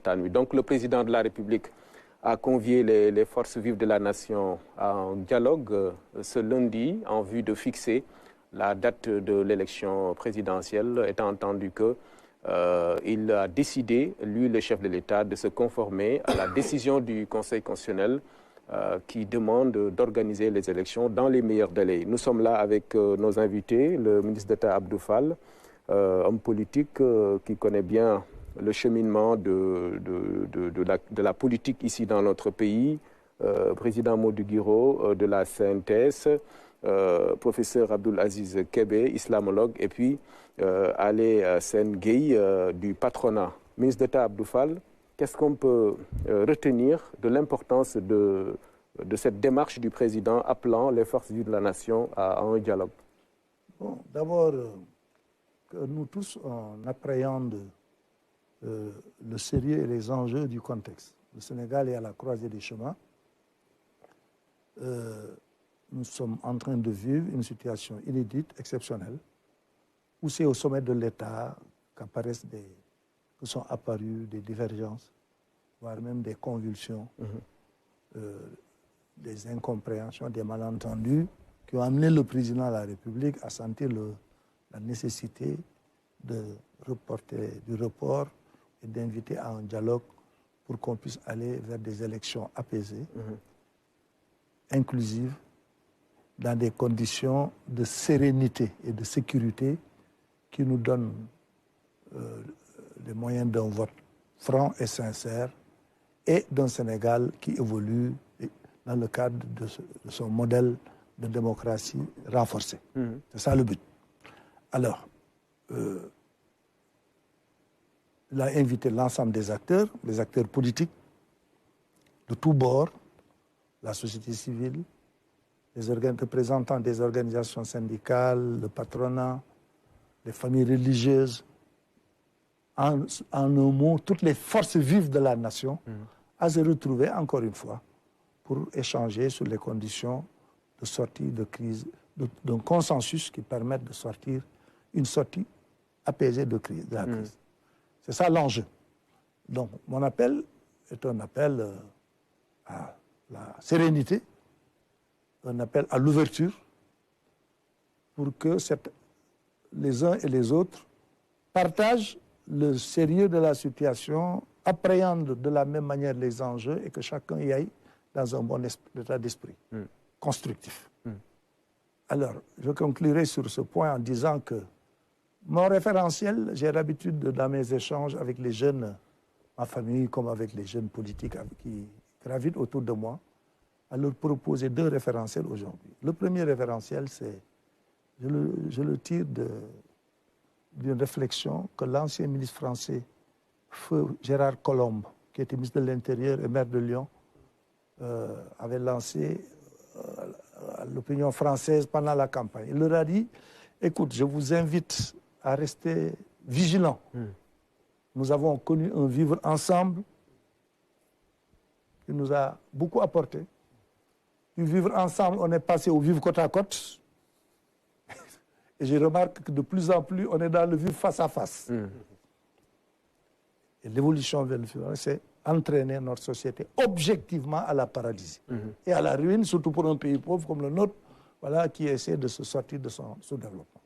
waxtaan wi. Donc le président de la République a convié les forces vives de la nation à un dialogue ce lundi en vue de fixer la date de l'élection présidentielle, étant entendu que il a décidé, lui, le chef de l'État, de se conformer à la décision du Conseil constitutionnel qui demande d'organiser les élections dans les meilleurs délais. Nous sommes là avec nos invités, le ministre d'État Abdou Fall, homme politique qui connaît bien le cheminement de la politique ici dans notre pays, président Modou Guiro de la CNTS, professeur Abdoul Aziz Kébé, islamologue, et puis Ale Sen Gueye du patronat. Ministre d'État Abdou Fall, qu'est-ce qu'on peut retenir de l'importance de cette démarche du président appelant les forces vives de la nation à un dialogue? Bon, d'abord, que nous tous, on appréhende le sérieux et les enjeux du contexte. Le Sénégal est à la croisée des chemins. Nous sommes en train de vivre une situation inédite, exceptionnelle, où c'est au sommet de l'État qu'apparaissent que sont apparues des divergences, voire même des convulsions, des incompréhensions, des malentendus qui ont amené le président de la République à sentir la nécessité de reporter du report et d'inviter à un dialogue pour qu'on puisse aller vers des élections apaisées, inclusives, dans des conditions de sérénité et de sécurité qui nous donnent les moyens d'un vote franc et sincère et d'un Sénégal qui évolue dans le cadre de son modèle de démocratie renforcé. C'est ça le but. Alors, il a invité l'ensemble des acteurs, les acteurs politiques de tous bords, la société civile, les représentants des organisations syndicales, le patronat, les familles religieuses, en un mot, toutes les forces vives de la nation, à se retrouver encore une fois pour échanger sur les conditions de sortie de crise, d'un consensus qui permette de sortir une sortie apaisée de la crise. C'est ça l'enjeu. Donc, mon appel est un appel à la sérénité, un appel à l'ouverture pour que les uns et les autres partagent le sérieux de la situation, appréhendent de la même manière les enjeux et que chacun y aille dans un bon état d'esprit constructif. Alors, je conclurai sur ce point en disant que mon référentiel, j'ai l'habitude dans mes échanges avec les jeunes, ma famille comme avec les jeunes politiques qui gravitent autour de moi, à leur proposer deux référentiels aujourd'hui. Le premier référentiel, c'est, je le tire d'une réflexion que l'ancien ministre français, feu Gérard Collomb, qui était ministre de l'Intérieur et maire de Lyon, avait lancé à l'opinion française pendant la campagne. Il leur a dit, écoute, je vous invite à rester vigilants. Nous avons connu un vivre ensemble qui nous a beaucoup apporté. Du vivre ensemble, on est passé au vivre côte à côte. Et je remarque que de plus en plus, on est dans le vivre face à face. Et l'évolution vers le vivre, c'est entraîner notre société objectivement à la paralysie et à la ruine, surtout pour un pays pauvre comme le nôtre, voilà, qui essaie de se sortir de son sous-développement.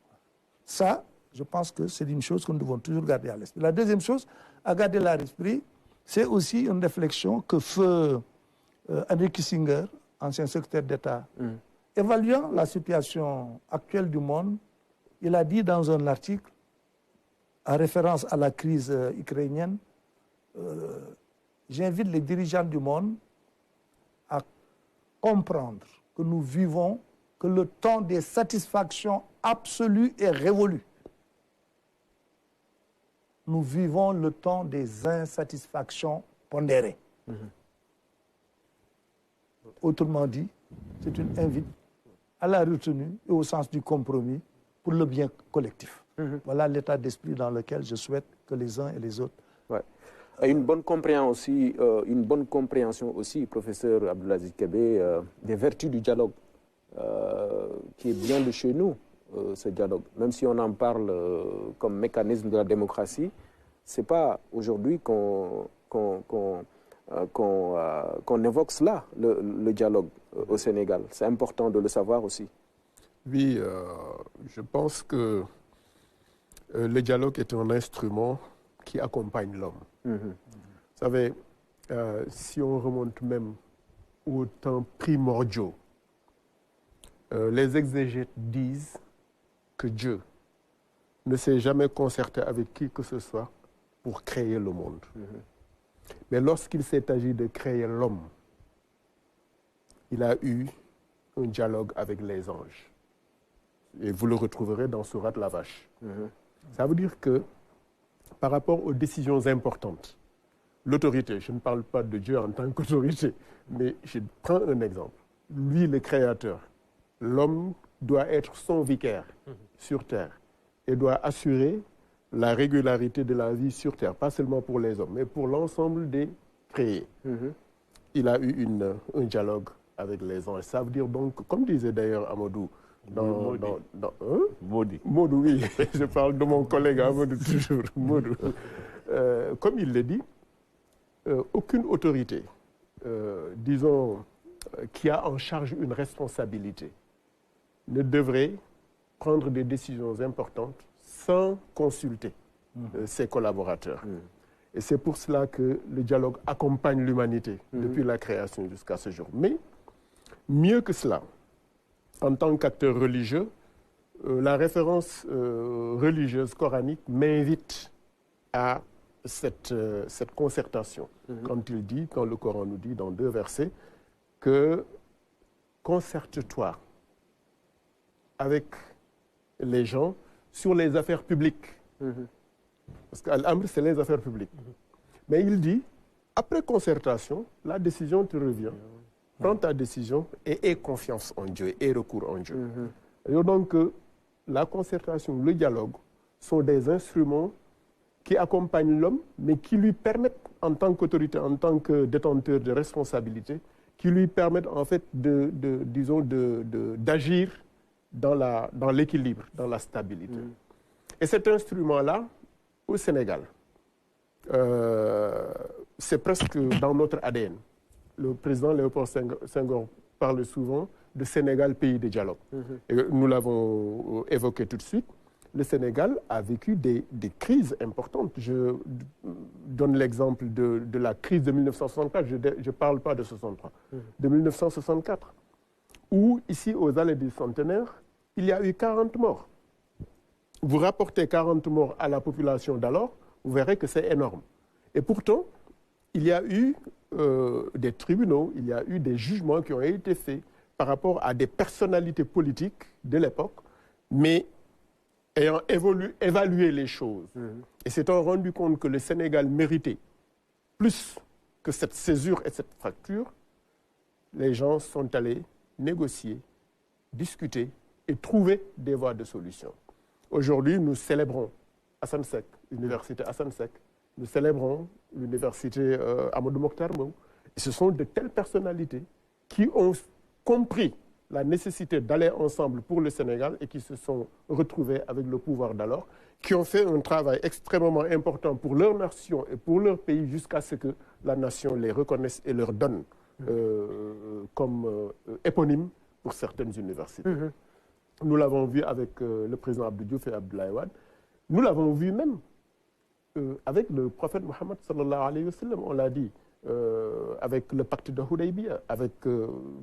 Ça, je pense que c'est une chose que nous devons toujours garder à l'esprit. La deuxième chose à garder à l'esprit, c'est aussi une réflexion que fait Henry Kissinger, ancien secrétaire d'État, évaluant la situation actuelle du monde. Il a dit dans un article, en référence à la crise ukrainienne, j'invite les dirigeants du monde à comprendre que nous vivons, que le temps des satisfactions absolues est révolu. Nous vivons le temps des insatisfactions pondérées. Autrement dit, c'est une invite à la retenue et au sens du compromis pour le bien collectif. Voilà l'état d'esprit dans lequel je souhaite que les uns et les autres... Ouais. Une bonne compréhension aussi, professeur Abdoulaziz Kébé, des vertus du dialogue, qui est bien de chez nous, ce dialogue. Même si on en parle comme mécanisme de la démocratie, ce n'est pas aujourd'hui qu'on qu'on évoque cela, le dialogue au Sénégal. C'est important de le savoir aussi. Oui, je pense que le dialogue est un instrument qui accompagne l'homme. Vous savez, si on remonte même aux temps primordiaux, les exégètes disent que Dieu ne s'est jamais concerté avec qui que ce soit pour créer le monde. Mais lorsqu'il s'est agi de créer l'homme, il a eu un dialogue avec les anges. Et vous le retrouverez dans Sourate la Vache. Ça veut dire que par rapport aux décisions importantes, l'autorité, je ne parle pas de Dieu en tant qu'autorité, mais je prends un exemple. Lui, le Créateur, l'homme doit être son vicaire sur terre et doit assurer la régularité de la vie sur terre, pas seulement pour les hommes, mais pour l'ensemble des créés. Il a eu un dialogue avec les anges. Ça veut dire donc, comme disait d'ailleurs Amadou, Modou, oui, je parle de mon collègue Amadou toujours, Modou. Comme il le dit, aucune autorité, disons, qui a en charge une responsabilité, ne devrait prendre des décisions importantes sans consulter ses collaborateurs. Et c'est pour cela que le dialogue accompagne l'humanité depuis la création jusqu'à ce jour. Mais mieux que cela, en tant qu'acteur religieux, la référence religieuse coranique m'invite à cette concertation. Quand il dit, quand le Coran nous dit dans 2 versets, que concerte-toi avec les gens sur les affaires publiques. Parce qu'Al-Amr, c'est les affaires publiques. Mais il dit, après concertation, la décision te revient. Prends ta décision et aie confiance en Dieu, et recours en Dieu. Et donc, la concertation, le dialogue sont des instruments qui accompagnent l'homme, mais qui lui permettent, en tant qu'autorité, en tant que détenteur de responsabilité, qui lui permettent en fait d'agir dans l'équilibre, dans la stabilité. Et cet instrument-là, au Sénégal, c'est presque dans notre ADN. Le président Léopold Senghor parle souvent de Sénégal, pays de dialogue. Et nous l'avons évoqué tout de suite. Le Sénégal a vécu des crises importantes. Je donne l'exemple de la crise de 1964, je ne parle pas de 63, de 1964, où ici, aux allées du centenaire, il y a eu 40 morts. Vous rapportez 40 morts à la population d'alors, vous verrez que c'est énorme. Et pourtant, il y a eu des tribunaux, il y a eu des jugements qui ont été faits par rapport à des personnalités politiques de l'époque, mais ayant évalué les choses et s'étant rendu compte que le Sénégal méritait plus que cette césure et cette fracture, les gens sont allés négocier, discuter et trouver des voies de solution. Aujourd'hui, nous célébrons Assane Seck, l'université Assane Seck, nous célébrons l'université Amadou Mokhtar Mbow. Et ce sont de telles personnalités qui ont compris la nécessité d'aller ensemble pour le Sénégal et qui se sont retrouvés avec le pouvoir d'alors, qui ont fait un travail extrêmement important pour leur nation et pour leur pays jusqu'à ce que la nation les reconnaisse et leur donne comme éponyme pour certaines universités. Nous l'avons vu avec le président Abdou Diouf et Abdoulaye Wade. Nous l'avons vu même avec le prophète Mohammed sallallahu alayhi wa sallam, on l'a dit, avec le pacte de Hudaybiya, avec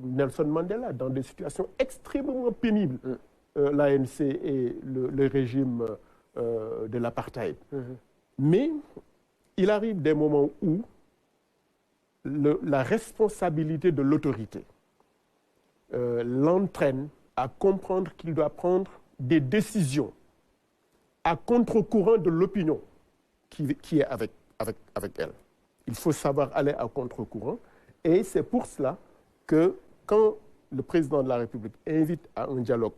Nelson Mandela, dans des situations extrêmement pénibles, l'ANC et le régime de l'apartheid. Mais il arrive des moments où la responsabilité de l'autorité l'entraîne à comprendre qu'il doit prendre des décisions à contre-courant de l'opinion qui est avec elle. Il faut savoir aller à contre-courant. Et c'est pour cela que quand le président de la République invite à un dialogue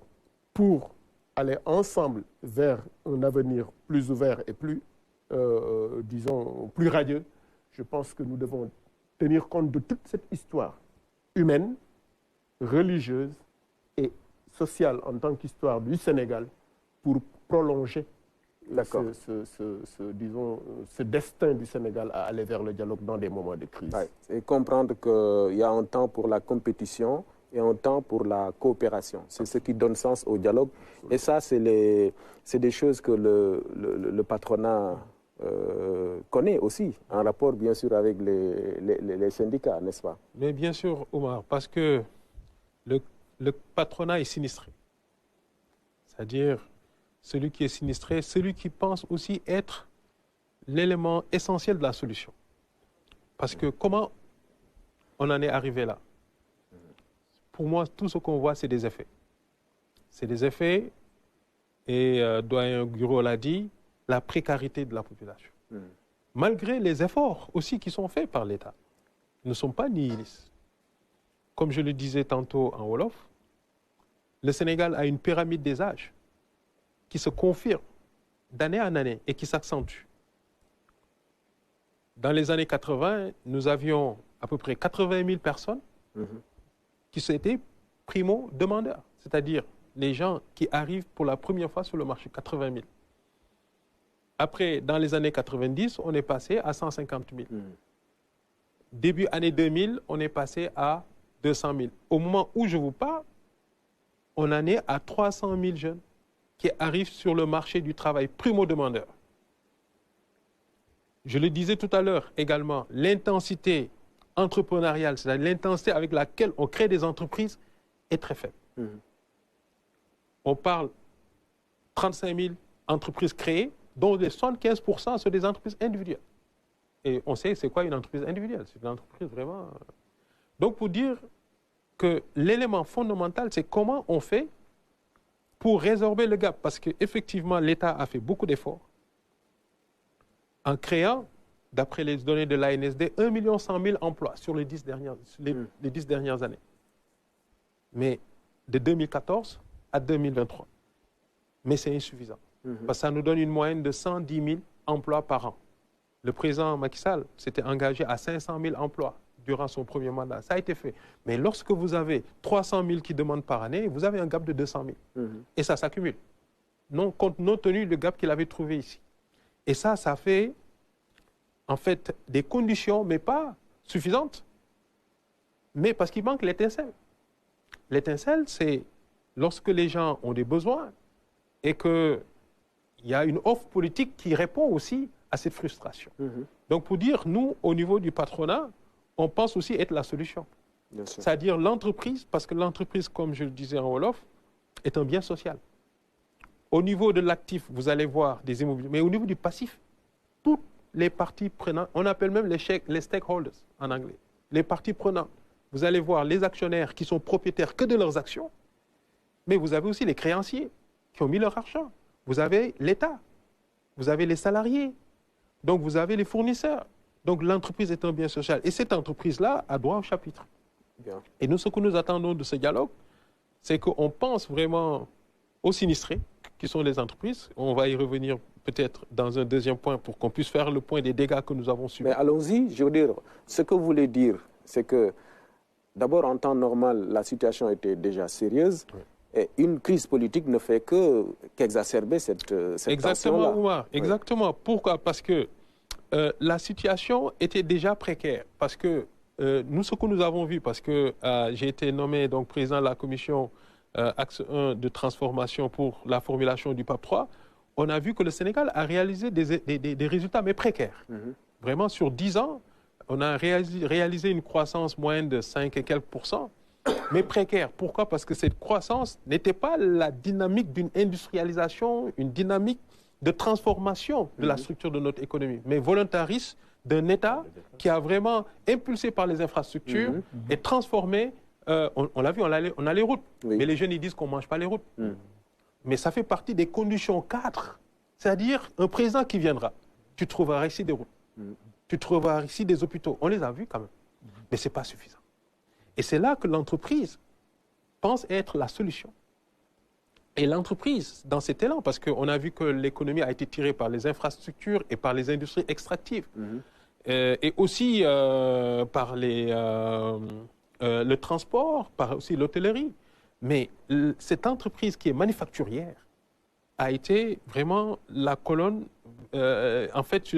pour aller ensemble vers un avenir plus ouvert et plus, disons, plus radieux, je pense que nous devons tenir compte de toute cette histoire humaine, religieuse et sociale en tant qu'histoire du Sénégal pour prolonger disons, ce destin du Sénégal à aller vers le dialogue dans des moments de crise. Ouais. Et comprendre qu'il y a un temps pour la compétition et un temps pour la coopération. C'est ce qui donne sens au dialogue. Et ça, c'est des choses que le patronat connaît aussi, en rapport bien sûr avec les syndicats, n'est-ce pas? Mais bien sûr, Omar, parce que le patronat est sinistré. C'est-à-dire celui qui est sinistré, celui qui pense aussi être l'élément essentiel de la solution. Parce que comment on en est arrivé là? Pour moi, tout ce qu'on voit, c'est des effets. C'est des effets, et doyen Guro l'a dit, la précarité de la population. Malgré les efforts aussi qui sont faits par l'État, ne sont pas nihilistes. Comme je le disais tantôt en Wolof, le Sénégal a une pyramide des âges qui se confirme d'année en année et qui s'accentue. Dans les années 80, nous avions à peu près 80 000 personnes qui étaient primo-demandeurs, c'est-à-dire les gens qui arrivent pour la première fois sur le marché, 80 000. Après, dans les années 90, on est passé à 150 000. Début année 2000, on est passé à 200 000. Au moment où je vous parle, on en est à 300 000 jeunes qui arrivent sur le marché du travail primo-demandeur. Je le disais tout à l'heure également, l'intensité entrepreneuriale, c'est-à-dire l'intensité avec laquelle on crée des entreprises, est très faible. On parle 35 000 entreprises créées, dont les 75% sont des entreprises individuelles. Et on sait c'est quoi une entreprise individuelle. C'est une entreprise vraiment... Donc pour dire que l'élément fondamental, c'est comment on fait pour résorber le gap. Parce qu'effectivement, l'État a fait beaucoup d'efforts en créant, d'après les données de l'ANSD, 1 100 000 emplois sur les 10 dernières années. Mais de 2014 à 2023. Mais c'est insuffisant. Parce que ça nous donne une moyenne de 110 000 emplois par an. Le président Macky Sall s'était engagé à 500 000 emplois durant son premier mandat. Ça a été fait. Mais lorsque vous avez 300 000 qui demandent par année, vous avez un gap de 200 000. Et ça s'accumule. Compte tenu le gap qu'il avait trouvé ici. Et ça fait en fait des conditions, mais pas suffisantes, mais parce qu'il manque l'étincelle. L'étincelle, c'est lorsque les gens ont des besoins et qu'il y a une offre politique qui répond aussi à cette frustration. Donc pour dire, nous, au niveau du patronat, on pense aussi être la solution. C'est-à-dire l'entreprise, parce que l'entreprise, comme je le disais en Wolof, est un bien social. Au niveau de l'actif, vous allez voir des immobiliers, mais au niveau du passif, toutes les parties prenantes, on appelle même les stakeholders en anglais, les parties prenantes. Vous allez voir les actionnaires qui sont propriétaires que de leurs actions, mais vous avez aussi les créanciers qui ont mis leur argent. Vous avez l'État, vous avez les salariés, donc vous avez les fournisseurs. Donc l'entreprise est un bien social. Et cette entreprise-là a droit au chapitre. Bien. Et nous, ce que nous attendons de ce dialogue, c'est qu'on pense vraiment aux sinistrés, qui sont les entreprises. On va y revenir peut-être dans un deuxième point pour qu'on puisse faire le point des dégâts que nous avons subis. Mais allons-y, je veux dire, ce que vous voulez dire, c'est que d'abord, en temps normal, la situation était déjà sérieuse. Oui. Et une crise politique ne fait qu'exacerber cette Exactement, Oumar, oui. Exactement. Pourquoi? Parce que la situation était déjà précaire. Parce que nous, ce que nous avons vu, parce que j'ai été nommé donc, président de la commission Axe 1 de transformation pour la formulation du PAP 3, on a vu que le Sénégal a réalisé des résultats, mais précaires. Vraiment, sur 10 ans, on a réalisé une croissance moyenne de 5 et quelques %, mais précaire. Pourquoi? Parce que cette croissance n'était pas la dynamique d'une industrialisation, une dynamique de transformation de la structure de notre économie, mais volontariste d'un État qui a vraiment impulsé par les infrastructures et transformé, on l'a vu, on a les routes, mais les jeunes ils disent qu'on ne mange pas les routes. Mais ça fait partie des conditions cadres, c'est-à-dire un président qui viendra, tu trouveras ici des routes, tu trouveras ici des hôpitaux, on les a vus quand même, mais ce n'est pas suffisant. Et c'est là que l'entreprise pense être la solution. Et l'entreprise, dans cet élan, parce qu'on a vu que l'économie a été tirée par les infrastructures et par les industries extractives, et aussi par le transport, par aussi l'hôtellerie. Mais cette entreprise qui est manufacturière, a été vraiment la colonne, en fait,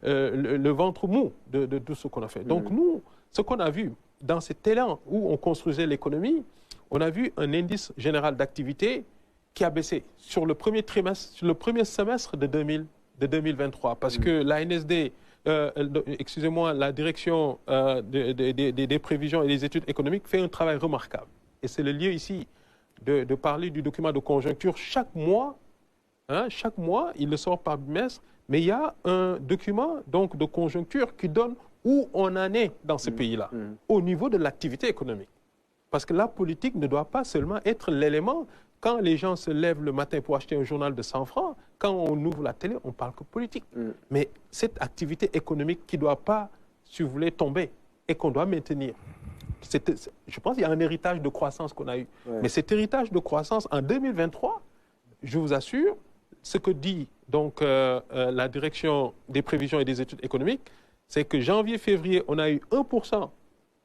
le ventre mou de tout ce qu'on a fait. Donc nous, ce qu'on a vu dans cet élan où on construisait l'économie, on a vu un indice général d'activité qui a baissé sur le premier trimestre, sur le premier semestre de 2023, parce que la NSD, excusez-moi, la direction des prévisions et des études économiques fait un travail remarquable. Et c'est le lieu ici de parler du document de conjoncture chaque mois. Chaque mois, il le sort par bimestre, mais il y a un document donc, de conjoncture qui donne où on en est dans ce pays-là, au niveau de l'activité économique. Parce que la politique ne doit pas seulement être l'élément. Quand les gens se lèvent le matin pour acheter un journal de 100 francs, quand on ouvre la télé, on parle que politique. Mais cette activité économique qui ne doit pas, si vous voulez, tomber et qu'on doit maintenir. Je pense qu'il y a un héritage de croissance qu'on a eu. Ouais. Mais cet héritage de croissance, en 2023, je vous assure, ce que dit donc, la direction des prévisions et des études économiques, c'est que janvier-février, on a eu 1%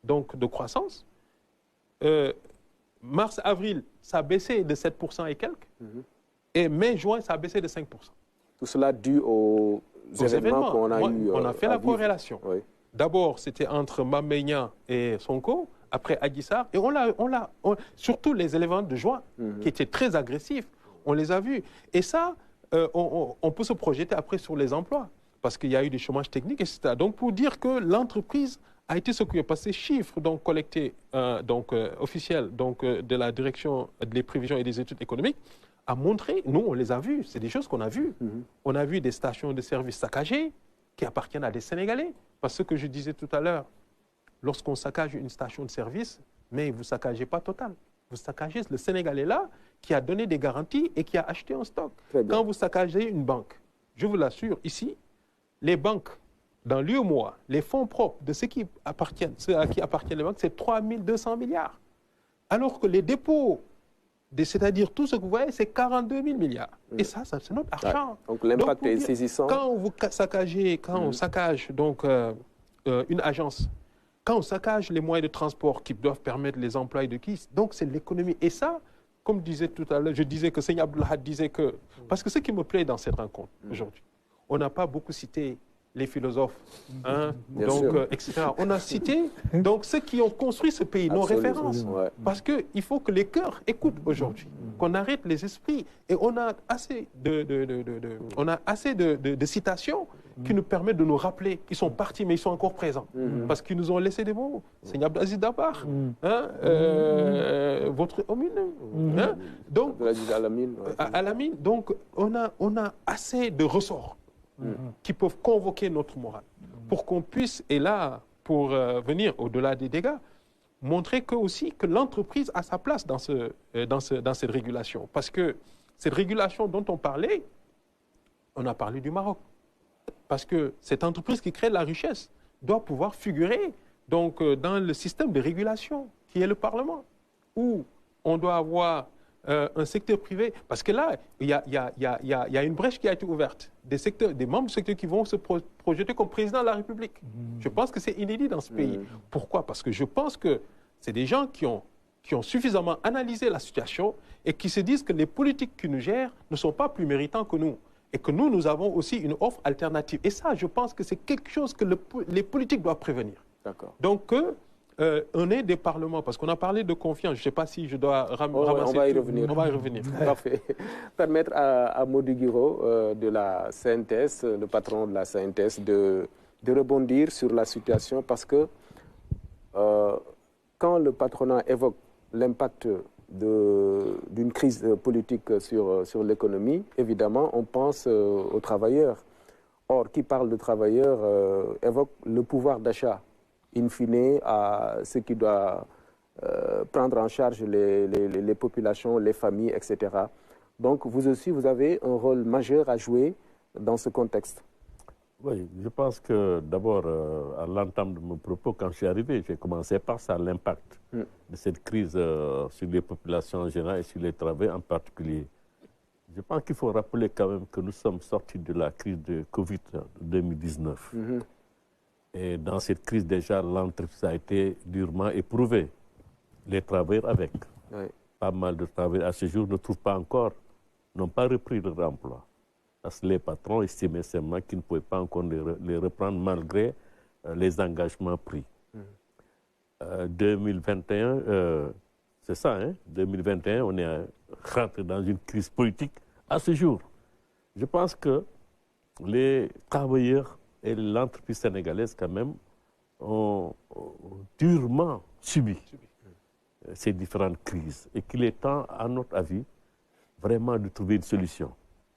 donc, de croissance. Mars-avril, ça a baissé de 7% et quelques. Et mai-juin, ça a baissé de 5%. Tout cela dû aux événements qu'on a eu. On a fait la corrélation. Oui. D'abord, c'était entre Mamegna et Sonko, après Adji Sarr. Et surtout les éléments de juin, qui étaient très agressifs, on les a vus. Et ça, on peut se projeter après sur les emplois, parce qu'il y a eu des chômages techniques, etc. Donc, pour dire que l'entreprise a été secouée, parce que ces chiffres donc, collectés, officiels de la direction des prévisions et des études économiques, a montré, nous on les a vus, c'est des choses qu'on a vues. On a vu des stations de services saccagées qui appartiennent à des Sénégalais. Parce que ce que je disais tout à l'heure, lorsqu'on saccage une station de service, mais vous ne saccagez pas Total. Vous saccagez le Sénégalais là qui a donné des garanties et qui a acheté un stock. Quand vous saccagez une banque, je vous l'assure, ici, les banques, dans l'UEMOA, les fonds propres de ceux à qui appartiennent les banques, c'est 3 200 milliards. Alors que les dépôts, c'est-à-dire tout ce que vous voyez, c'est 42 000 milliards. Et ça c'est notre argent. Donc l'impact est saisissant. Quand on saccage donc, une agence, quand on saccage les moyens de transport qui doivent permettre les emplois de qui, donc c'est l'économie. Et ça, comme disait tout à l'heure, je disais que Seigneur Abdoulahad disait que... Parce que ce qui me plaît dans cette rencontre aujourd'hui, on n'a pas beaucoup cité les philosophes, etc. On a cité donc, ceux qui ont construit ce pays, nos références. Ouais. Parce qu'il faut que les cœurs écoutent aujourd'hui, qu'on arrête les esprits. Et on a assez de citations qui nous permettent de nous rappeler qu'ils sont partis, mais ils sont encore présents. Parce qu'ils nous ont laissé des mots. Seigneur Abdelaziz Dabakh, votre homine. Donc, Alamine. Donc, on a assez de ressorts qui peuvent convoquer notre morale pour qu'on puisse, et là, pour venir au-delà des dégâts, montrer que l'entreprise a sa place dans cette régulation. Parce que cette régulation dont on parlait, on a parlé du Maroc. Parce que cette entreprise qui crée la richesse doit pouvoir figurer donc, dans le système de régulation qui est le Parlement, où on doit avoir un secteur privé, parce que là, il y a une brèche qui a été ouverte. Des membres du secteur qui vont se projeter comme président de la République. Je pense que c'est inédit dans ce pays. Pourquoi? Parce que je pense que c'est des gens qui ont suffisamment analysé la situation et qui se disent que les politiques qui nous gèrent ne sont pas plus méritants que nous. Et que nous avons aussi une offre alternative. Et ça, je pense que c'est quelque chose que les politiques doivent prévenir. D'accord. Donc, on est des parlements, parce qu'on a parlé de confiance. Je ne sais pas si je dois ramasser. On va y revenir. On va y revenir. Parfait. Permettre à Modou Guiro de la CNTS, le patron de la CNTS, de rebondir sur la situation, parce que quand le patronat évoque l'impact d'une crise politique sur l'économie, évidemment, on pense aux travailleurs. Or, qui parle de travailleurs évoque le pouvoir d'achat, in fine, à ce qui doit prendre en charge les populations, les familles, etc. Donc, vous aussi, vous avez un rôle majeur à jouer dans ce contexte. Oui, je pense que d'abord, à l'entame de mon propos, quand je suis arrivé, j'ai commencé par ça, l'impact de cette crise sur les populations en général et sur les travailleurs en particulier. Je pense qu'il faut rappeler quand même que nous sommes sortis de la crise de Covid 2019. Et dans cette crise, déjà, l'entreprise a été durement éprouvée. Les travailleurs avec. Oui. Pas mal de travailleurs à ce jour ne trouvent pas encore n'ont pas repris leur emploi. Parce que les patrons estimaient seulement qu'ils ne pouvaient pas encore les reprendre malgré les engagements pris. 2021, c'est ça, hein? 2021, on est rentré dans une crise politique à ce jour. Je pense que les travailleurs et l'entreprise sénégalaise, quand même, ont durement subi ces différentes crises et qu'il est temps, à notre avis, vraiment de trouver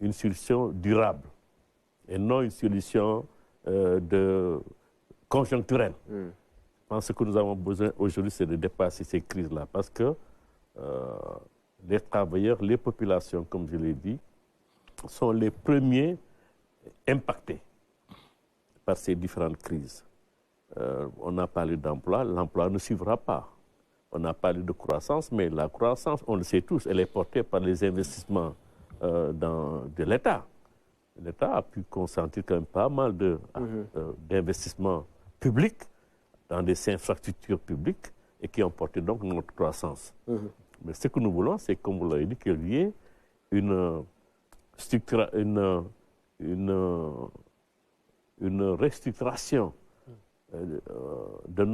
une solution durable et non une solution conjoncturelle. Je pense que ce que nous avons besoin aujourd'hui, c'est de dépasser ces crises-là parce que les travailleurs, les populations, comme je l'ai dit, sont les premiers impactés par ces différentes crises. On a parlé d'emploi, l'emploi ne suivra pas. On a parlé de croissance, mais la croissance, on le sait tous, elle est portée par les investissements de l'État. L'État a pu consentir quand même pas mal d'investissements publics dans des infrastructures publiques et qui ont porté donc notre croissance. Mais ce que nous voulons, c'est, comme vous l'avez dit, qu'il y ait une restructuration de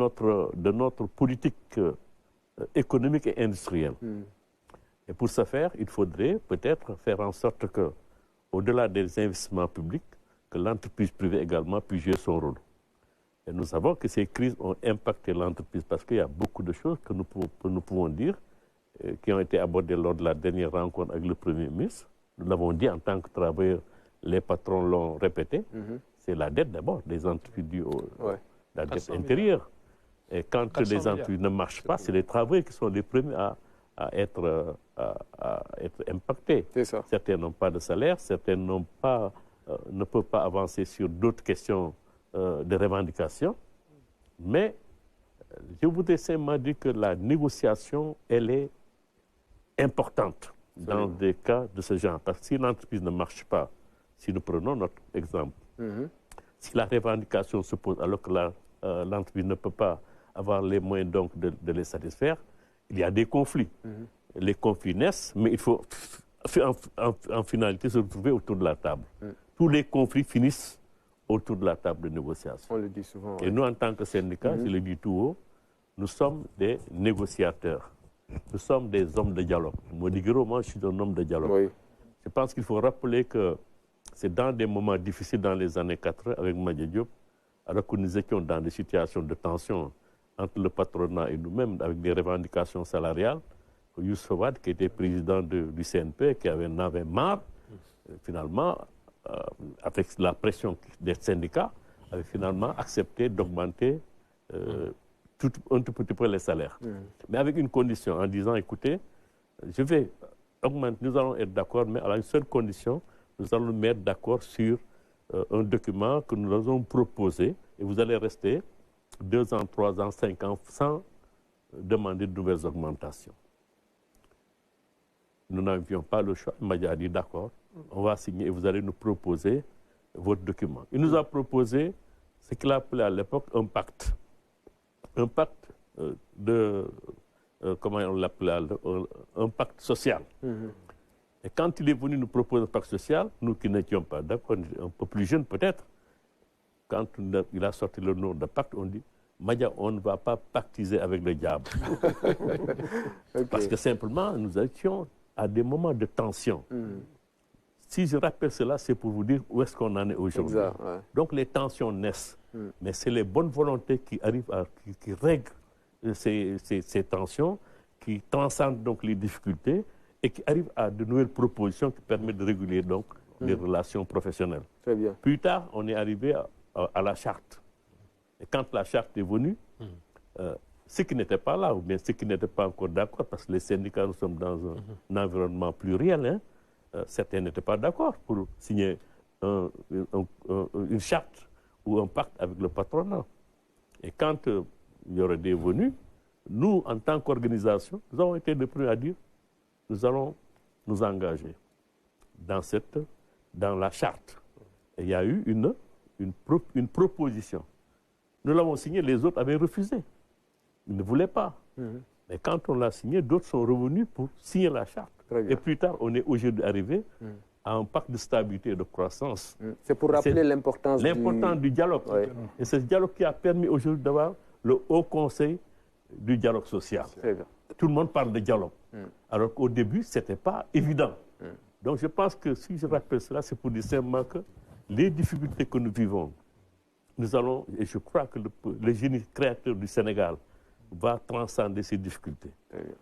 notre politique économique et industrielle. Et pour ce faire, il faudrait peut-être faire en sorte que, au-delà des investissements publics, que l'entreprise privée également puisse jouer son rôle. Et nous savons que ces crises ont impacté l'entreprise parce qu'il y a beaucoup de choses que nous pouvons dire qui ont été abordées lors de la dernière rencontre avec le Premier ministre. Nous l'avons dit en tant que travailleurs, les patrons l'ont répété. C'est la dette d'abord des entreprises due la dette intérieure. Et quand les entreprises ne marchent pas, c'est les travailleurs qui sont les premiers à être impactés. Certains n'ont pas de salaire, certains ne peuvent pas avancer sur d'autres questions de revendication. Mais je voudrais simplement dire que la négociation, elle est importante dans des cas de ce genre. Parce que si l'entreprise ne marche pas, si nous prenons notre exemple, si la revendication se pose alors que l'entreprise ne peut pas avoir les moyens donc de les satisfaire, il y a des conflits. Les conflits naissent, mais il faut en finalité se retrouver autour de la table. Tous les conflits finissent autour de la table de négociation. On le dit souvent. Et nous, en tant que syndicat, je le dis tout haut, nous sommes des négociateurs. Nous sommes des hommes de dialogue. Moi, je suis un homme de dialogue. Je pense qu'il faut rappeler que c'est dans des moments difficiles dans les années 80 avec Madia Diop, alors que nous étions dans des situations de tension entre le patronat et nous-mêmes, avec des revendications salariales, que Youssef Wade, qui était président du CNP, qui en avait marre, finalement, avec la pression des syndicats, avait finalement accepté d'augmenter un tout petit peu les salaires. Mais avec une condition, en disant, écoutez, je vais augmenter, nous allons être d'accord, mais à une seule condition, nous allons nous mettre d'accord sur un document que nous allons proposer, et vous allez rester 2 ans, 3 ans, 5 ans, sans demander de nouvelles augmentations. Nous n'avions pas le choix. Madia a dit d'accord, on va signer et vous allez nous proposer votre document. Il nous a proposé ce qu'il appelait à l'époque un pacte. Un pacte comment on l'appelait, un pacte social. Et quand il est venu nous proposer un pacte social, nous qui n'étions pas d'accord, un peu plus jeunes peut-être, quand il a sorti le nom de pacte, on dit Madia, on ne va pas pactiser avec le diable. Parce que simplement, nous étions à des moments de tension. Si je rappelle cela, c'est pour vous dire où est-ce qu'on en est aujourd'hui. Donc les tensions naissent. Mais c'est les bonnes volontés qui arrivent qui règlent ces tensions, qui transcendent donc les difficultés et qui arrivent à de nouvelles propositions qui permettent de réguler donc les relations professionnelles. Très bien. Plus tard, on est arrivé à la charte. Et quand la charte est venue, ceux qui n'étaient pas là, ou bien ceux qui n'étaient pas encore d'accord, parce que les syndicats, nous sommes dans un environnement pluriel, certains n'étaient pas d'accord pour signer une charte ou un pacte avec le patronat. Et quand il y aurait des venus, nous, en tant qu'organisation, nous avons été les premiers à dire nous allons nous engager dans la charte. Et il y a eu une proposition. Nous l'avons signée, les autres avaient refusé. Ils ne voulaient pas. Mais quand on l'a signé, d'autres sont revenus pour signer la charte. Et plus tard, on est aujourd'hui arrivé à un pacte de stabilité et de croissance. C'est pour rappeler l'importance du dialogue. Oui. Et c'est ce dialogue qui a permis aujourd'hui d'avoir le Haut Conseil du dialogue social. Tout le monde parle de dialogue. Alors qu'au début, ce n'était pas évident. Donc je pense que si je rappelle cela, c'est pour dire simplement que les difficultés que nous vivons, nous allons, et je crois que le génie créateur du Sénégal va transcender ces difficultés.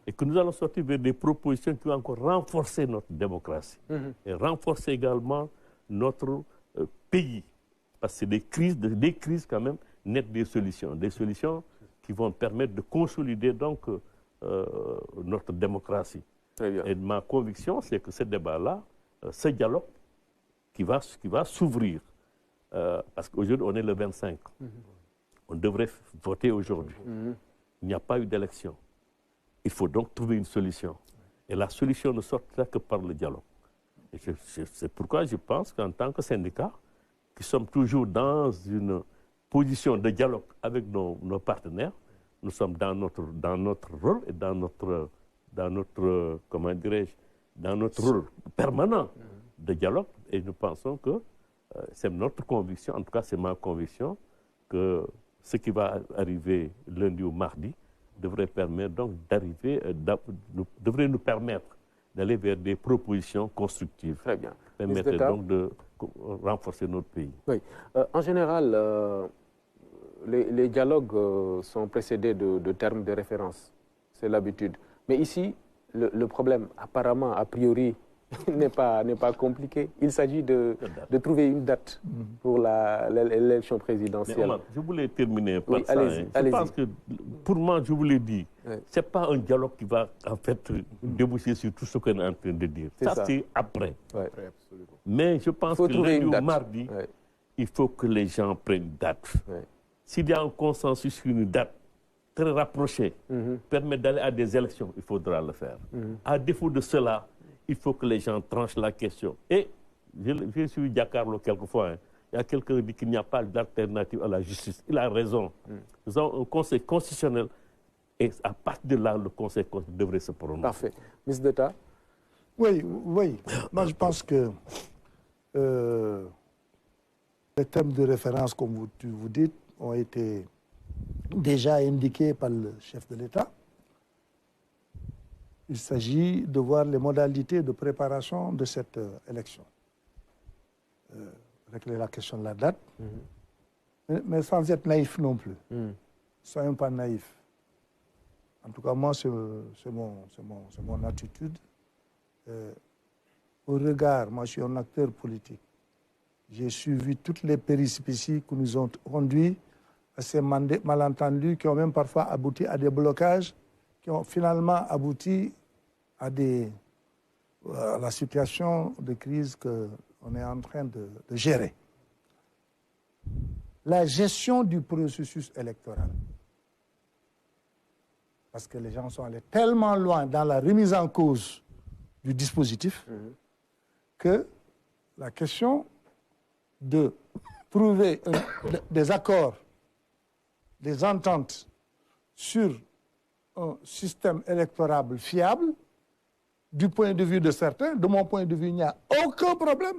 Et que nous allons sortir vers des propositions qui vont encore renforcer notre démocratie et renforcer également notre pays. Parce que c'est des crises quand même naissent des solutions qui vont permettre de consolider donc notre démocratie. Très bien. Et ma conviction, c'est que ce débat-là, ce dialogue qui va s'ouvrir, parce qu'aujourd'hui, on est le 25. On devrait voter aujourd'hui. Il n'y a pas eu d'élection. Il faut donc trouver une solution. Et la solution ne sortira que par le dialogue. Et c'est pourquoi je pense qu'en tant que syndicat, qui sommes toujours dans une position de dialogue avec nos partenaires, nous sommes dans notre rôle et dans notre comment dirais-je, dans notre rôle permanent de dialogue. Et nous pensons que c'est notre conviction, en tout cas c'est ma conviction, que ce qui va arriver lundi ou mardi devrait nous permettre d'aller vers des propositions constructives. Très bien. Permettre donc de renforcer notre pays. Oui. En général, les dialogues sont précédés de termes de référence. C'est l'habitude. Mais ici, le problème, apparemment, a priori, n'est pas compliqué. Il s'agit de trouver une date pour l'élection présidentielle. Mais Omar, je voulais terminer par ça. Je pense que, pour moi, je vous l'ai dit, ce n'est pas un dialogue qui va en fait déboucher sur tout ce qu'on est en train de dire. Ça, c'est après. Mais je pense que lundi ou mardi, il faut que les gens prennent une date. S'il y a un consensus sur une date très rapprochée, permet d'aller à des élections, il faudra le faire. À défaut de cela, il faut que les gens tranchent la question. Et j'ai suivi Giancarlo quelquefois. Il y a quelqu'un qui dit qu'il n'y a pas d'alternative à la justice. Il a raison. Nous avons un conseil constitutionnel et à partir de là, le conseil constitutionnel devrait se prononcer. Parfait. Ministre d'État? Oui. Moi, je pense que les thèmes de référence, comme vous dites, ont été déjà indiqués par le chef de l'État. Il s'agit de voir les modalités de préparation de cette élection. Régler la question de la date, mais sans être naïf non plus. Soyons pas naïfs. En tout cas, moi, c'est mon attitude. Au regard, moi, je suis un acteur politique. J'ai suivi toutes les péripéties qui nous ont conduits à ces malentendus qui ont même parfois abouti à des blocages, qui ont finalement abouti à la situation de crise qu'on est en train de gérer. La gestion du processus électoral, parce que les gens sont allés tellement loin dans la remise en cause du dispositif que la question de trouver des accords, des ententes sur un système électoral fiable, du point de vue de certains, de mon point de vue, il n'y a aucun problème.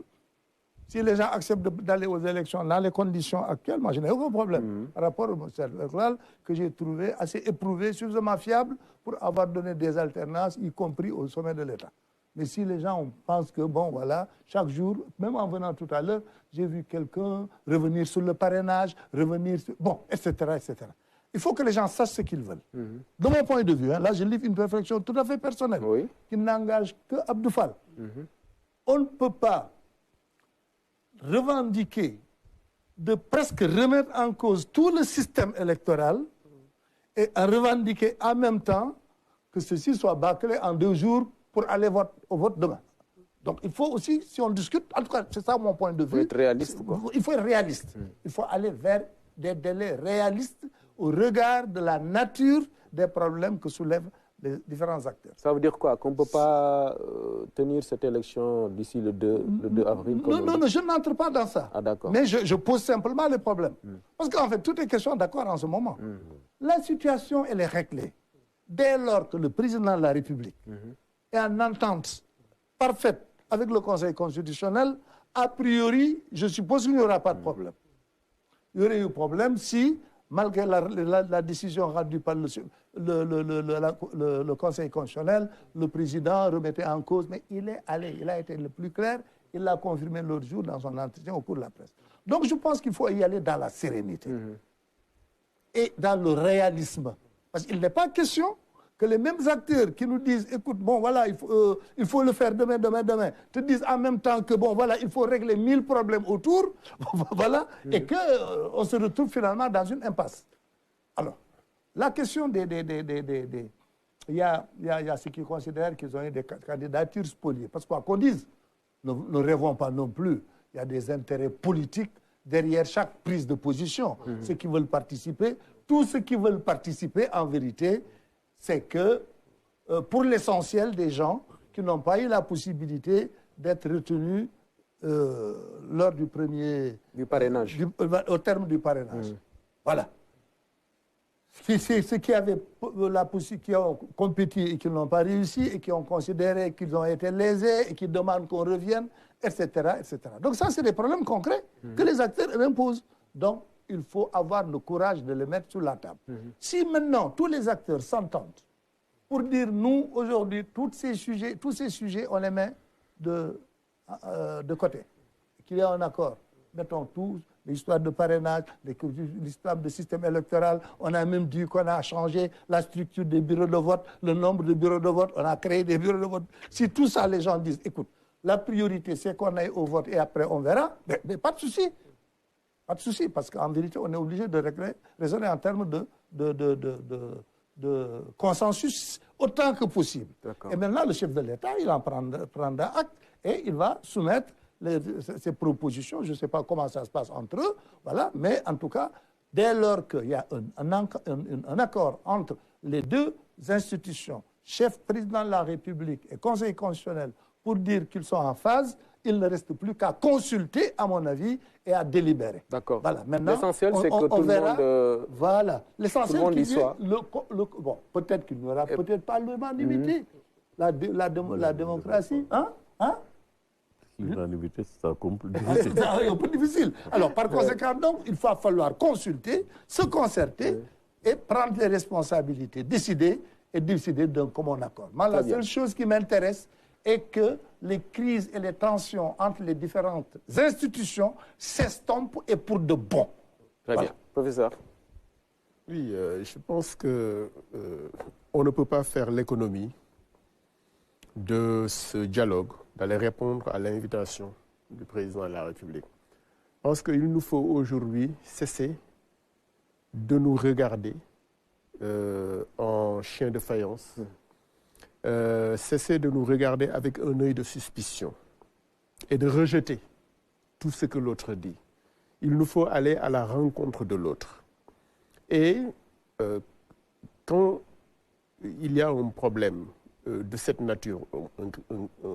Si les gens acceptent d'aller aux élections dans les conditions actuelles, moi, je n'ai aucun problème par rapport au système électoral que j'ai trouvé assez éprouvé, suffisamment fiable pour avoir donné des alternances, y compris au sommet de l'État. Mais si les gens pensent que, bon, voilà, chaque jour, même en venant tout à l'heure, j'ai vu quelqu'un revenir sur le parrainage, revenir sur... Bon, etc., etc. Il faut que les gens sachent ce qu'ils veulent. De mon point de vue, là, je livre une réflexion tout à fait personnelle, qui n'engage que Abdou Fall. On ne peut pas revendiquer de presque remettre en cause tout le système électoral et à revendiquer en même temps que ceci soit bâclé en 2 jours pour aller au vote demain. Donc il faut aussi, si on discute, en tout cas c'est ça mon point de vue. Il faut être réaliste, quoi. Il faut être réaliste. Il faut aller vers des délais réalistes au regard de la nature des problèmes que soulèvent les différents acteurs. Ça veut dire quoi? Qu'on ne peut pas tenir cette élection d'ici le 2 avril? Non, je n'entre pas dans ça. Ah, d'accord. Mais je pose simplement les problèmes. Parce qu'en fait, tout est question d'accord en ce moment. La situation, elle est réglée. Dès lors que le président de la République et en entente parfaite avec le Conseil constitutionnel, a priori, je suppose qu'il n'y aura pas de problème. Il y aurait eu problème si, malgré la décision rendue par le Conseil constitutionnel, le président remettait en cause, mais il a été le plus clair, il l'a confirmé l'autre jour dans son entretien au cours de la presse. Donc je pense qu'il faut y aller dans la sérénité et dans le réalisme. Parce qu'il n'est pas question que les mêmes acteurs qui nous disent, écoute, bon voilà, il faut le faire demain, te disent en même temps que, bon voilà, il faut régler 1000 problèmes autour, voilà, et qu'on se retrouve finalement dans une impasse. Alors, la question il y a ceux qui considèrent qu'ils ont eu des candidatures spoliées. Parce qu'on dise, ne rêvons pas non plus, il y a des intérêts politiques derrière chaque prise de position. Ceux qui veulent participer, tous ceux qui veulent participer, en vérité, c'est que, pour l'essentiel des gens qui n'ont pas eu la possibilité d'être retenus lors du premier... Du parrainage. Au terme du parrainage. Voilà. Ceux qui avaient qui ont compétit et qui n'ont pas réussi et qui ont considéré qu'ils ont été lésés et qui demandent qu'on revienne, etc., etc. Donc ça, c'est des problèmes concrets que les acteurs imposent. Donc, il faut avoir le courage de les mettre sur la table. Si maintenant, tous les acteurs s'entendent pour dire, nous, aujourd'hui, tous ces sujets, on les met de côté, qu'il y a un accord. Mettons tous, l'histoire de parrainage, l'histoire de système électoral, on a même dit qu'on a changé la structure des bureaux de vote, le nombre de bureaux de vote, on a créé des bureaux de vote. Si tout ça, les gens disent, écoute, la priorité, c'est qu'on aille au vote et après on verra, mais pas de souci. Pas de souci, parce qu'en vérité, on est obligé de raisonner en termes de consensus autant que possible. Et maintenant, le chef de l'État, il en prendra acte et il va soumettre ces propositions. Je ne sais pas comment ça se passe entre eux, voilà, mais en tout cas, dès lors qu'il y a un accord entre les deux institutions, chef, président de la République et Conseil constitutionnel, pour dire qu'ils sont en phase, il ne reste plus qu'à consulter, à mon avis, et à délibérer. D'accord. Voilà. Maintenant, l'essentiel, c'est que tout verra, le monde... Voilà. L'essentiel, y soit. Bon, peut-être qu'il n'y aura peut-être pas l'unanimité. La démocratie, hein? L'unanimité, c'est un peu difficile. C'est un peu difficile. Alors, par conséquent, donc, il va falloir consulter, se concerter et prendre les responsabilités, décider d'un commun accord. Moi, la seule chose qui m'intéresse est que les crises et les tensions entre les différentes institutions s'estompent et pour de bon. Très bien. Professeur. Oui, je pense que on ne peut pas faire l'économie de ce dialogue, d'aller répondre à l'invitation du président de la République. Je pense qu'il nous faut aujourd'hui cesser de nous regarder en chien de faïence, cesser de nous regarder avec un œil de suspicion et de rejeter tout ce que l'autre dit. Il nous faut aller à la rencontre de l'autre. Et quand il y a un problème de cette nature,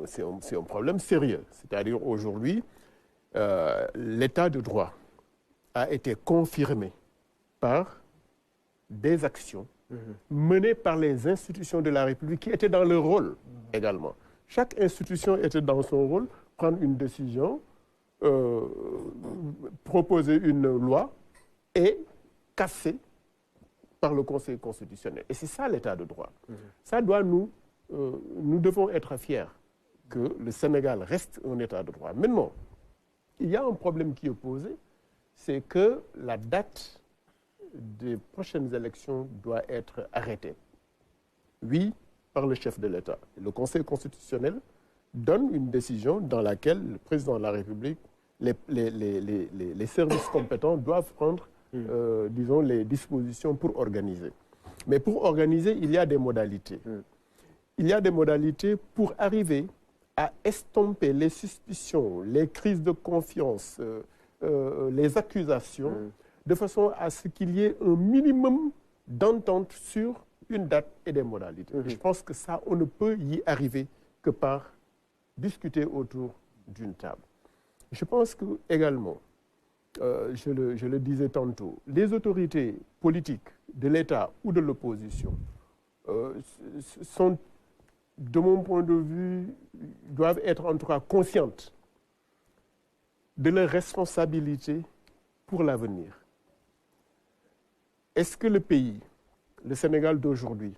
c'est un problème sérieux. C'est-à-dire aujourd'hui, l'état de droit a été confirmé par des actions menées par les institutions de la République qui étaient dans leur rôle également. Chaque institution était dans son rôle, prendre une décision, proposer une loi et casser par le Conseil constitutionnel. Et c'est ça l'état de droit. Ça doit nous devons être fiers que le Sénégal reste un état de droit. Maintenant, il y a un problème qui est posé, c'est que la date des prochaines élections doit être arrêtée. Oui, par le chef de l'État. Le Conseil constitutionnel donne une décision dans laquelle le président de la République, les services compétents doivent prendre, disons, les dispositions pour organiser. Mais pour organiser, il y a des modalités. Il y a des modalités pour arriver à estomper les suspicions, les crises de confiance, les accusations, de façon à ce qu'il y ait un minimum d'entente sur une date et des modalités. Je pense que ça, on ne peut y arriver que par discuter autour d'une table. Je pense que également, je le disais tantôt, les autorités politiques de l'État ou de l'opposition sont de mon point de vue, doivent être en tout cas conscientes de leurs responsabilités pour l'avenir. Est-ce que le pays, le Sénégal d'aujourd'hui,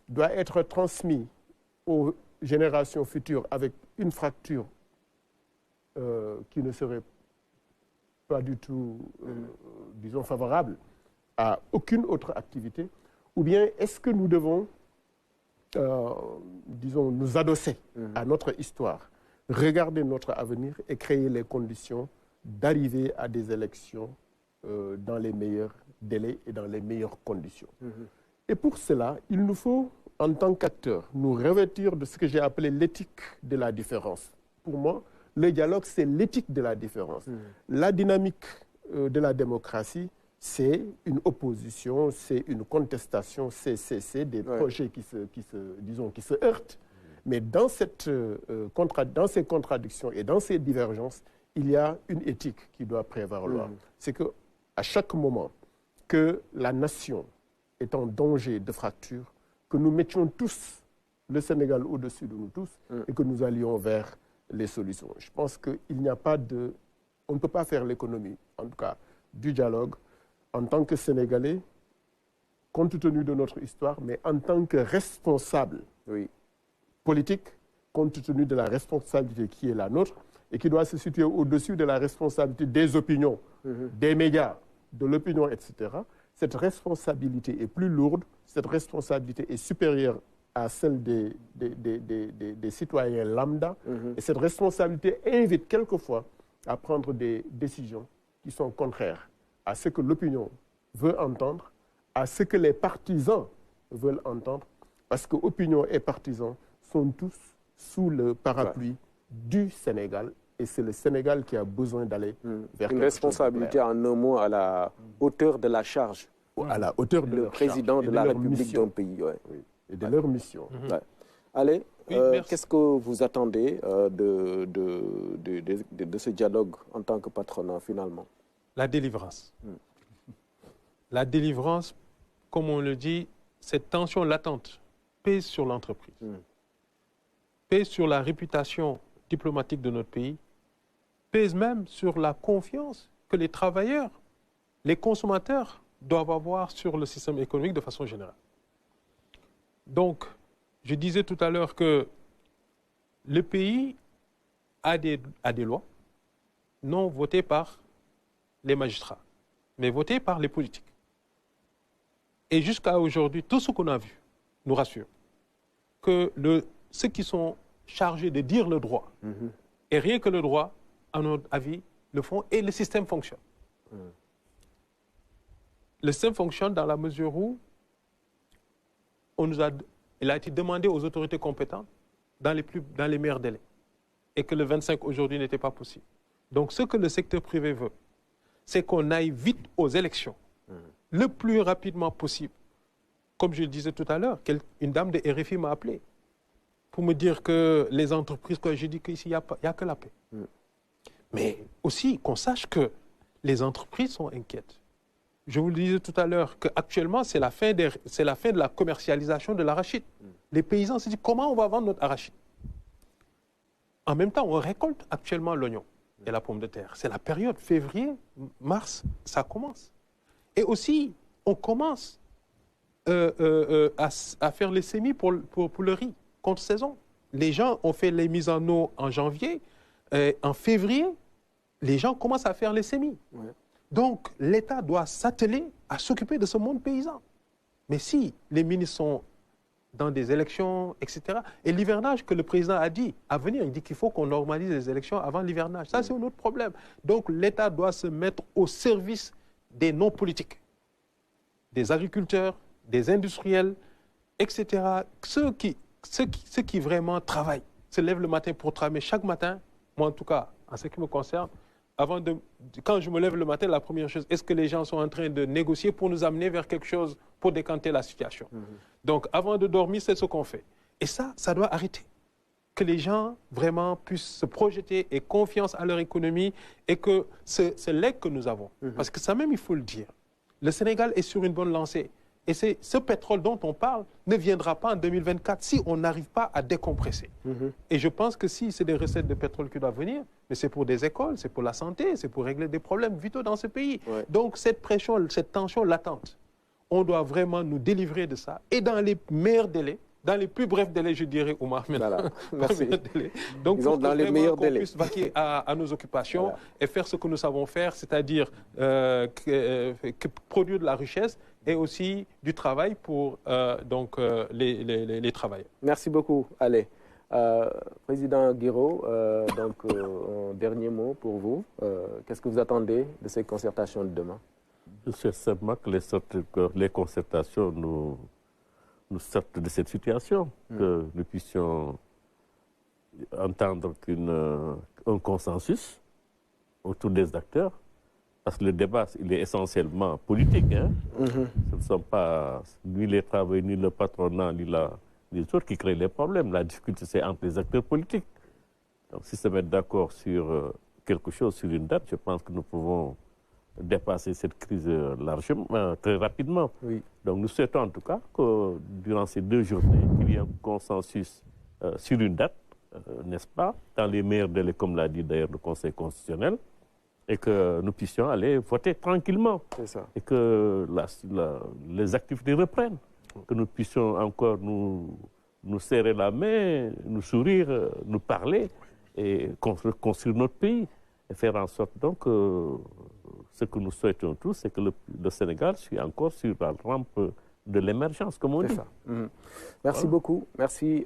doit être transmis aux générations futures avec une fracture qui ne serait pas du tout, disons, favorable à aucune autre activité, ou bien est-ce que nous devons, disons, nous adosser à notre histoire, regarder notre avenir et créer les conditions d'arriver à des élections dans les meilleurs délais et dans les meilleures conditions. Et pour cela, il nous faut, en tant qu'acteurs, nous revêtir de ce que j'ai appelé l'éthique de la différence. Pour moi, le dialogue, c'est l'éthique de la différence. La dynamique de la démocratie, c'est une opposition, c'est une contestation, c'est des projets qui se heurtent. Mais dans ces contradictions et dans ces divergences, il y a une éthique qui doit prévaloir. C'est qu'à chaque moment que la nation est en danger de fracture, que nous mettions tous le Sénégal au-dessus de nous tous et que nous allions vers les solutions. Je pense qu'il n'y a pas de... On ne peut pas faire l'économie, en tout cas, du dialogue en tant que Sénégalais, compte tenu de notre histoire, mais en tant que responsable politique, compte tenu de la responsabilité qui est la nôtre et qui doit se situer au-dessus de la responsabilité des opinions, des médias, de l'opinion, etc. Cette responsabilité est plus lourde, cette responsabilité est supérieure à celle des citoyens lambda. Et cette responsabilité invite quelquefois à prendre des décisions qui sont contraires à ce que l'opinion veut entendre, à ce que les partisans veulent entendre, parce que opinion et partisans sont tous sous le parapluie du Sénégal. Et c'est le Sénégal qui a besoin d'aller vers une responsabilité, en un mot, à la hauteur de la charge. À la hauteur de le président de la République d'un pays. Et de leur mission. Allez, qu'est-ce que vous attendez de ce dialogue en tant que patronat, finalement? La délivrance. La délivrance, comme on le dit, cette tension latente pèse sur l'entreprise, pèse sur la réputation diplomatique de notre pays, pèse même sur la confiance que les travailleurs, les consommateurs doivent avoir sur le système économique de façon générale. Donc, je disais tout à l'heure que le pays a des lois non votées par les magistrats, mais votées par les politiques. Et jusqu'à aujourd'hui, tout ce qu'on a vu nous rassure que ceux qui sont chargés de dire le droit, et rien que le droit, à notre avis, le font, et le système fonctionne. Le système fonctionne dans la mesure où il a été demandé aux autorités compétentes dans les meilleurs délais, et que le 25 aujourd'hui n'était pas possible. Donc ce que le secteur privé veut, c'est qu'on aille vite aux élections, le plus rapidement possible. Comme je le disais tout à l'heure, une dame de RFI m'a appelé pour me dire que les entreprises, quand je dis qu'ici, il n'y a que la paix. Mais aussi qu'on sache que les entreprises sont inquiètes. Je vous le disais tout à l'heure qu'actuellement, c'est la fin de la commercialisation de l'arachide. Les paysans se disent comment on va vendre notre arachide. En même temps, on récolte actuellement l'oignon et la pomme de terre. C'est la période février, mars, ça commence. Et aussi, on commence à faire les semis pour le riz, contre saison. Les gens ont fait les mises en eau en janvier. En février, les gens commencent à faire les semis. Donc, l'État doit s'atteler à s'occuper de ce monde paysan. Mais si les ministres sont dans des élections, etc., et l'hivernage que le président a dit à venir, il dit qu'il faut qu'on normalise les élections avant l'hivernage. Ça, c'est un autre problème. Donc, l'État doit se mettre au service des non-politiques, des agriculteurs, des industriels, etc. Ceux qui vraiment travaillent, se lèvent le matin pour travailler chaque matin. Moi, en tout cas, en ce qui me concerne, quand je me lève le matin, la première chose, est-ce que les gens sont en train de négocier pour nous amener vers quelque chose pour décanter la situation? Donc, avant de dormir, c'est ce qu'on fait. Et ça doit arrêter. Que les gens vraiment puissent se projeter et confiance à leur économie et que ce legs que nous avons, parce que ça même, il faut le dire, le Sénégal est sur une bonne lancée. Et ce pétrole dont on parle ne viendra pas en 2024 si on n'arrive pas à décompresser. Et je pense que si c'est des recettes de pétrole qui doivent venir, mais c'est pour des écoles, c'est pour la santé, c'est pour régler des problèmes vitaux dans ce pays. Ouais. Donc cette pression, cette tension latente, on doit vraiment nous délivrer de ça. Et dans les meilleurs délais, dans les plus brefs délais, je dirais, Oumar. Voilà. Merci. Donc, pour dans les meilleurs délais. Puisse vaquer à nos occupations, voilà, et faire ce que nous savons faire, c'est-à-dire produire de la richesse et aussi du travail pour les travailleurs. Merci beaucoup. Allez. Président Guiraud, un dernier mot pour vous. Qu'est-ce que vous attendez de ces concertations de demain? Je sais seulement que les concertations nous sortent de cette situation, que nous puissions entendre un consensus autour des acteurs, parce que le débat, il est essentiellement politique. Hein? Ce ne sont pas ni les travailleurs, ni le patronat, ni les autres qui créent les problèmes. La difficulté, c'est entre les acteurs politiques. Donc, si se mettent d'accord sur quelque chose, sur une date, je pense que nous pouvons dépasser cette crise largement, très rapidement. Oui. Donc nous souhaitons en tout cas que durant ces 2 journées, qu'il y ait un consensus sur une date, n'est-ce pas, dans les meilleurs délais, comme l'a dit d'ailleurs le Conseil constitutionnel, et que nous puissions aller voter tranquillement. C'est ça. Et que les activités reprennent, que nous puissions encore nous serrer la main, nous sourire, nous parler et construire notre pays et faire en sorte donc ce que nous souhaitons tous, c'est que le Sénégal soit encore sur la rampe de l'émergence, comme on dit. Ça. Merci beaucoup. Merci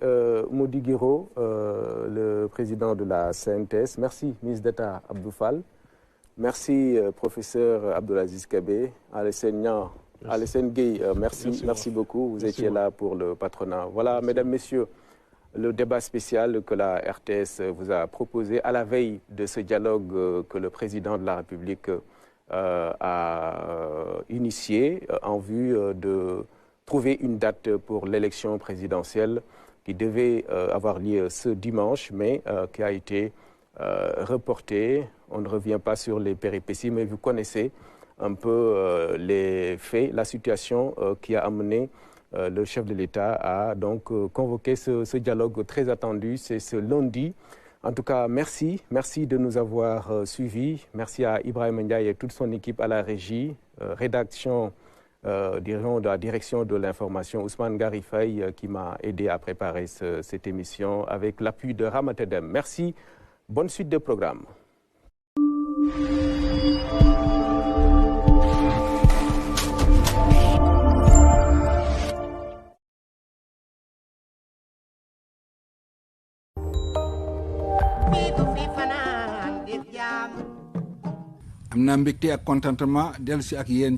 Mody Guiraud, le président de la CNTS. Merci, ministre d'État Abdou Fall. Merci, professeur Abdelaziz Kébé. Alassane Gueye, merci beaucoup. Vous étiez là pour le patronat. Voilà, mesdames, messieurs, le débat spécial que la RTS vous a proposé à la veille de ce dialogue que le président de la République a initié en vue de trouver une date pour l'élection présidentielle qui devait avoir lieu ce dimanche, mais qui a été reportée. On ne revient pas sur les péripéties, mais vous connaissez un peu les faits, la situation qui a amené le chef de l'État à donc convoquer ce dialogue très attendu. C'est ce lundi. En tout cas, merci de nous avoir suivis. Merci à Ibrahim Ndiaye et toute son équipe à la régie, rédaction, de la direction de l'information, Ousmane Garifay qui m'a aidé à préparer cette émission avec l'appui de Ramatedem. Merci, bonne suite de programme. am naa mbégte ak contentement dellu si ak yéen